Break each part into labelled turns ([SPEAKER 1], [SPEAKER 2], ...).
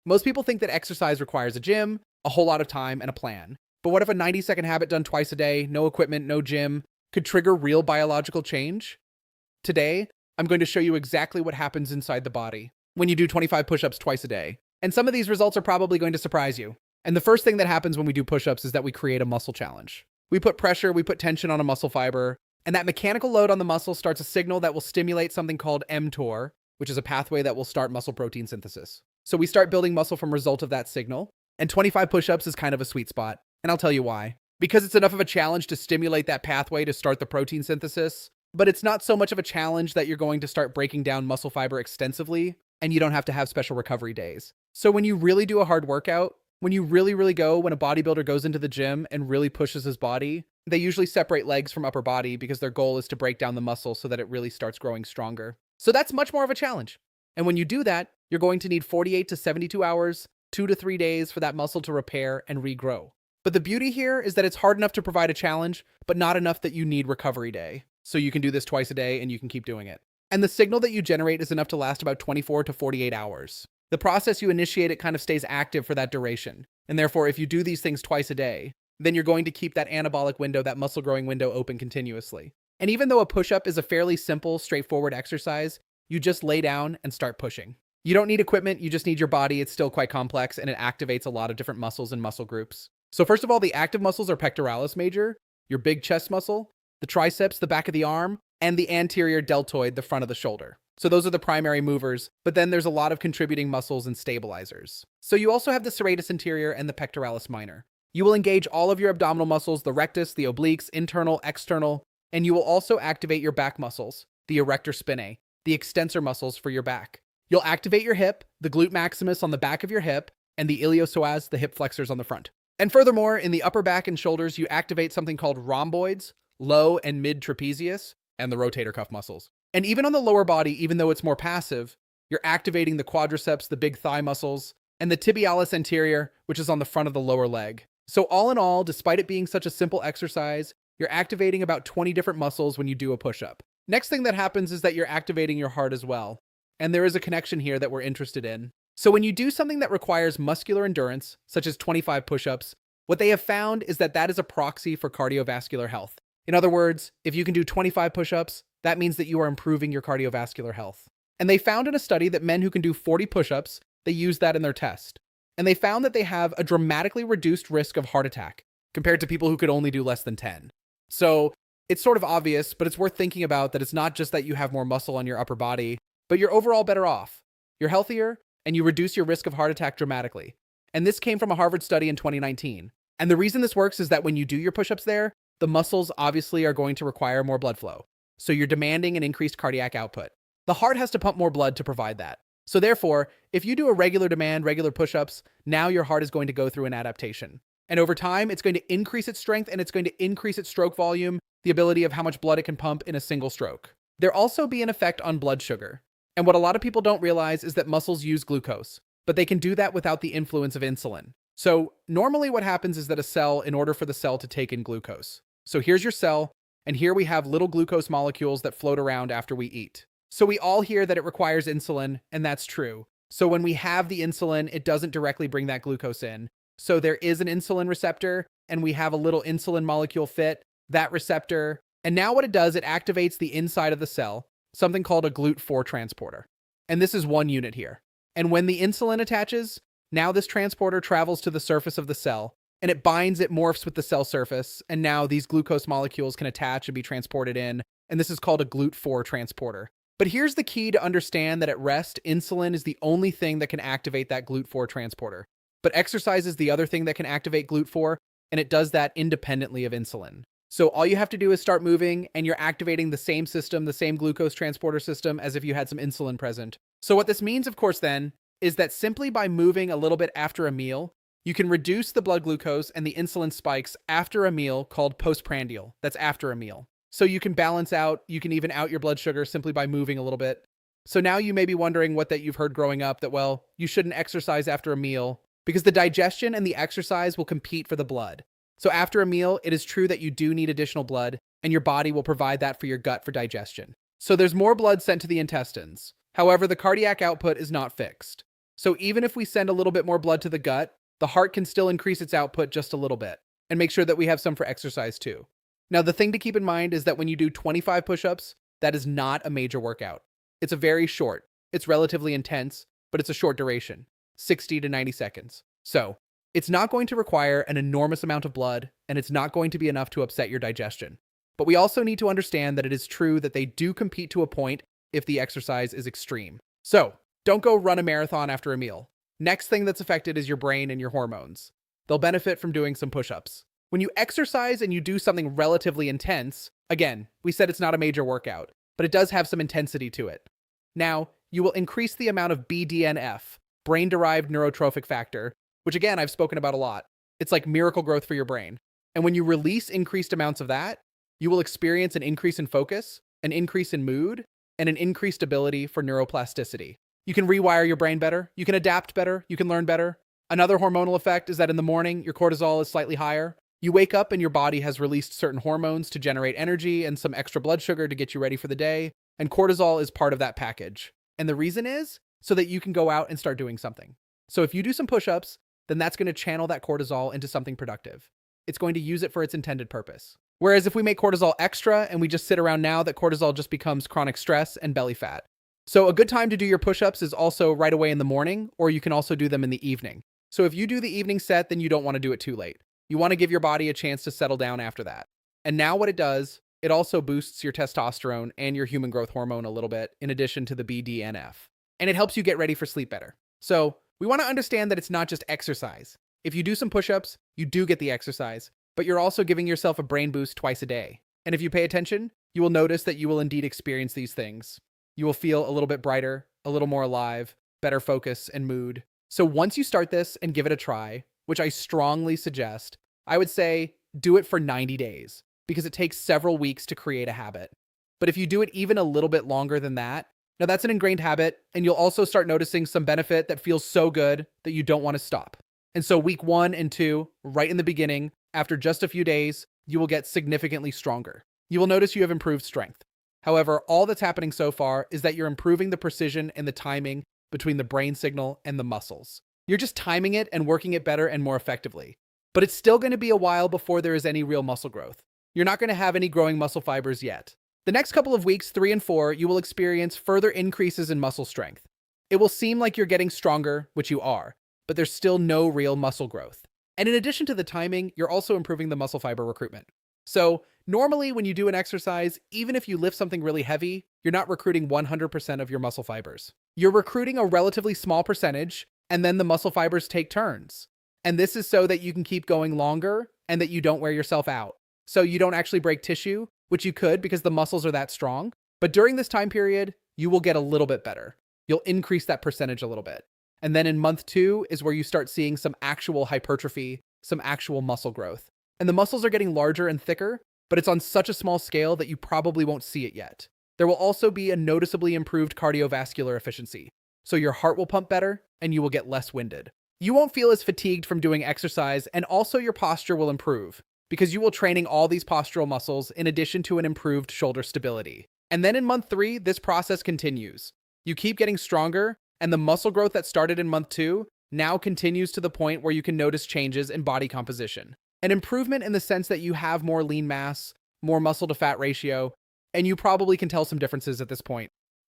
[SPEAKER 1] Most people think that exercise requires a gym, a whole lot of time, and a plan. But what if a 90-second habit done twice a day, no equipment, no gym, could trigger real biological change? Today, I'm going to show you exactly what happens inside the body when you do 25 push-ups twice a day. And some of these results are probably going to surprise you. And the first thing that happens when we do push-ups is that we create a muscle challenge. We put pressure, we put tension on a muscle fiber, and that mechanical load on the muscle starts a signal that will stimulate something called mTOR, which is a pathway that will start muscle protein synthesis. So we start building muscle from a result of that signal, and 25 push-ups is kind of a sweet spot, and I'll tell you why. Because it's enough of a challenge to stimulate that pathway to start the protein synthesis, but it's not so much of a challenge that you're going to start breaking down muscle fiber extensively, and you don't have to have special recovery days. So when you really do a hard workout, when you really go, when a bodybuilder goes into the gym and really pushes his body, they usually separate legs from upper body because their goal is to break down the muscle so that it really starts growing stronger. So that's much more of a challenge. And when you do that, you're going to need 48 to 72 hours, 2 to 3 days for that muscle to repair and regrow. But the beauty here is that it's hard enough to provide a challenge, but not enough that you need recovery day. So you can do this twice a day and you can keep doing it. And the signal that you generate is enough to last about 24 to 48 hours. The process you initiate, it kind of stays active for that duration. And therefore, if you do these things twice a day, then you're going to keep that anabolic window, that muscle growing window open continuously. And even though a push-up is a fairly simple, straightforward exercise, you just lay down and start pushing. You don't need equipment, you just need your body. It's still quite complex and it activates a lot of different muscles and muscle groups. So first of all, the active muscles are pectoralis major, your big chest muscle, the triceps, the back of the arm, and the anterior deltoid, the front of the shoulder. So those are the primary movers, but then there's a lot of contributing muscles and stabilizers. So you also have the serratus anterior and the pectoralis minor. You will engage all of your abdominal muscles, the rectus, the obliques, internal, external, and you will also activate your back muscles, the erector spinae, the extensor muscles for your back. You'll activate your hip, the glute maximus on the back of your hip, and the iliopsoas, the hip flexors on the front. And furthermore, in the upper back and shoulders, you activate something called rhomboids, low and mid trapezius, and the rotator cuff muscles. And even on the lower body, even though it's more passive, you're activating the quadriceps, the big thigh muscles, and the tibialis anterior, which is on the front of the lower leg. So all in all, despite it being such a simple exercise, you're activating about 20 different muscles when you do a push-up. Next thing that happens is that you're activating your heart as well. And there is a connection here that we're interested in. So when you do something that requires muscular endurance, such as 25 push-ups, what they have found is that that is a proxy for cardiovascular health. In other words, if you can do 25 push-ups, that means that you are improving your cardiovascular health. And they found in a study that men who can do 40 push-ups, they use that in their test. And they found that they have a dramatically reduced risk of heart attack compared to people who could only do less than 10. So it's sort of obvious, but it's worth thinking about that it's not just that you have more muscle on your upper body, but you're overall better off. You're healthier, and you reduce your risk of heart attack dramatically. And this came from a Harvard study in 2019. And the reason this works is that when you do your push-ups there, the muscles obviously are going to require more blood flow. So you're demanding an increased cardiac output. The heart has to pump more blood to provide that. So therefore, if you do a regular push-ups, now your heart is going to go through an adaptation. And over time, it's going to increase its strength and it's going to increase its stroke volume, the ability of how much blood it can pump in a single stroke. There'll also be an effect on blood sugar. And what a lot of people don't realize is that muscles use glucose, but they can do that without the influence of insulin. So normally what happens is that a cell, in order for the cell to take in glucose. So here's your cell, and here we have little glucose molecules that float around after we eat. So we all hear that it requires insulin, and that's true. So when we have the insulin, it doesn't directly bring that glucose in. So there is an insulin receptor, and we have a little insulin molecule fit, that receptor. And now what it does, it activates the inside of the cell, something called a GLUT4 transporter. And this is one unit here. And when the insulin attaches, now this transporter travels to the surface of the cell, and it binds, it morphs with the cell surface, and now these glucose molecules can attach and be transported in, and this is called a GLUT4 transporter. But here's the key to understand that at rest, insulin is the only thing that can activate that GLUT4 transporter. But exercise is the other thing that can activate GLUT4, and it does that independently of insulin. So all you have to do is start moving, and you're activating the same system, the same glucose transporter system, as if you had some insulin present. So what this means, of course, then, is that simply by moving a little bit after a meal, you can reduce the blood glucose and the insulin spikes after a meal called postprandial. That's after a meal. So you can balance out, you can even out your blood sugar simply by moving a little bit. So now you may be wondering what that you've heard growing up, that, well, you shouldn't exercise after a meal because the digestion and the exercise will compete for the blood. So after a meal, it is true that you do need additional blood, and your body will provide that for your gut for digestion. So there's more blood sent to the intestines. However, the cardiac output is not fixed. So even if we send a little bit more blood to the gut, the heart can still increase its output just a little bit and make sure that we have some for exercise too. Now, the thing to keep in mind is that when you do 25 push-ups, that is not a major workout. It's a very short, it's relatively intense, but it's a short duration, 60 to 90 seconds. So it's not going to require an enormous amount of blood, and it's not going to be enough to upset your digestion. But we also need to understand that it is true that they do compete to a point if the exercise is extreme. So don't go run a marathon after a meal. Next thing that's affected is your brain and your hormones. They'll benefit from doing some push-ups. When you exercise and you do something relatively intense, again, we said it's not a major workout, but it does have some intensity to it. Now, you will increase the amount of BDNF, brain-derived neurotrophic factor, which again, I've spoken about a lot. It's like miracle growth for your brain. And when you release increased amounts of that, you will experience an increase in focus, an increase in mood, and an increased ability for neuroplasticity. You can rewire your brain better, you can adapt better, you can learn better. Another hormonal effect is that in the morning, your cortisol is slightly higher. You wake up and your body has released certain hormones to generate energy and some extra blood sugar to get you ready for the day, and cortisol is part of that package. And the reason is so that you can go out and start doing something. So if you do some push-ups, then that's going to channel that cortisol into something productive. It's going to use it for its intended purpose. Whereas if we make cortisol extra and we just sit around now, that cortisol just becomes chronic stress and belly fat. So a good time to do your push-ups is also right away in the morning, or you can also do them in the evening. So if you do the evening set, then you don't want to do it too late. You want to give your body a chance to settle down after that. And now what it does, it also boosts your testosterone and your human growth hormone a little bit, in addition to the BDNF. And it helps you get ready for sleep better. So we want to understand that it's not just exercise. If you do some push-ups, you do get the exercise, but you're also giving yourself a brain boost twice a day. And if you pay attention, you will notice that you will indeed experience these things. You will feel a little bit brighter, a little more alive, better focus and mood. So once you start this and give it a try, which I strongly suggest, I would say do it for 90 days because it takes several weeks to create a habit. But if you do it even a little bit longer than that, now that's an ingrained habit, and you'll also start noticing some benefit that feels so good that you don't want to stop. And so week 1 and 2, right in the beginning, after just a few days, you will get significantly stronger. You will notice you have improved strength. However, all that's happening so far is that you're improving the precision and the timing between the brain signal and the muscles. You're just timing it and working it better and more effectively. But it's still going to be a while before there is any real muscle growth. You're not going to have any growing muscle fibers yet. The next couple of weeks, 3 and 4, you will experience further increases in muscle strength. It will seem like you're getting stronger, which you are, but there's still no real muscle growth. And in addition to the timing, you're also improving the muscle fiber recruitment. So normally when you do an exercise, even if you lift something really heavy, you're not recruiting 100% of your muscle fibers. You're recruiting a relatively small percentage, and then the muscle fibers take turns. And this is so that you can keep going longer and that you don't wear yourself out. So you don't actually break tissue, which you could because the muscles are that strong. But during this time period, you will get a little bit better. You'll increase that percentage a little bit. And then in month 2 is where you start seeing some actual hypertrophy, some actual muscle growth. And the muscles are getting larger and thicker, but it's on such a small scale that you probably won't see it yet. There will also be a noticeably improved cardiovascular efficiency. So your heart will pump better and you will get less winded. You won't feel as fatigued from doing exercise, and also your posture will improve because you will training all these postural muscles in addition to an improved shoulder stability. And then in month 3, this process continues. You keep getting stronger, and the muscle growth that started in month 2 now continues to the point where you can notice changes in body composition. An improvement in the sense that you have more lean mass, more muscle to fat ratio, and you probably can tell some differences at this point.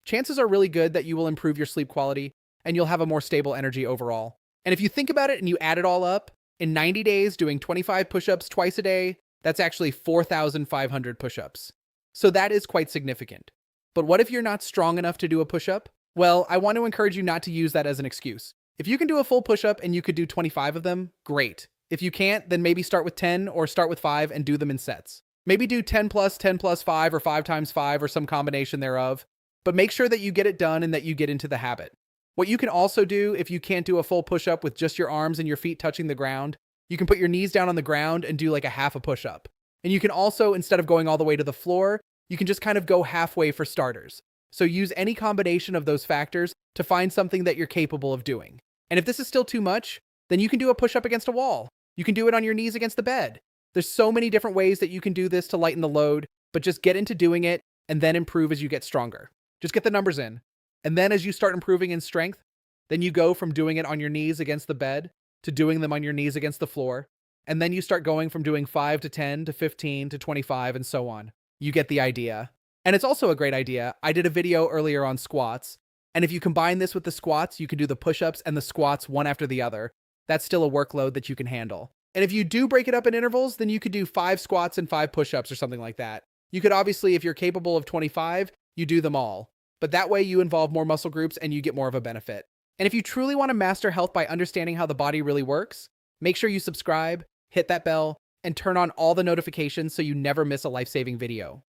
[SPEAKER 1] Chances are really good that you will improve your sleep quality and you'll have a more stable energy overall. And if you think about it and you add it all up, in 90 days doing 25 push-ups twice a day, that's actually 4,500 push-ups. So that is quite significant. But what if you're not strong enough to do a push-up? Well, I want to encourage you not to use that as an excuse. If you can do a full push-up and you could do 25 of them, great. If you can't, then maybe start with 10 or start with 5 and do them in sets. Maybe do 10 plus 10 plus 5 or 5 times 5 or some combination thereof. But make sure that you get it done and that you get into the habit. What you can also do if you can't do a full push-up with just your arms and your feet touching the ground, you can put your knees down on the ground and do like a half a push-up. And you can also, instead of going all the way to the floor, you can just kind of go halfway for starters. So use any combination of those factors to find something that you're capable of doing. And if this is still too much, then you can do a push-up against a wall. You can do it on your knees against the bed. There's so many different ways that you can do this to lighten the load, but just get into doing it and then improve as you get stronger. Just get the numbers in. And then as you start improving in strength, Then you go from doing it on your knees against the bed to doing them on your knees against the floor. And then you start going from doing 5 to 10 to 15 to 25 and so on. You get the idea. And it's also a great idea. I did a video earlier on squats. And if you combine this with the squats, you can do the push-ups and the squats one after the other. That's still a workload that you can handle. And if you do break it up in intervals, then you could do 5 squats and 5 push-ups or something like that. You could obviously, if you're capable of 25, you do them all. But that way you involve more muscle groups and you get more of a benefit. And if you truly want to master health by understanding how the body really works, make sure you subscribe, hit that bell, and turn on all the notifications so you never miss a life-saving video.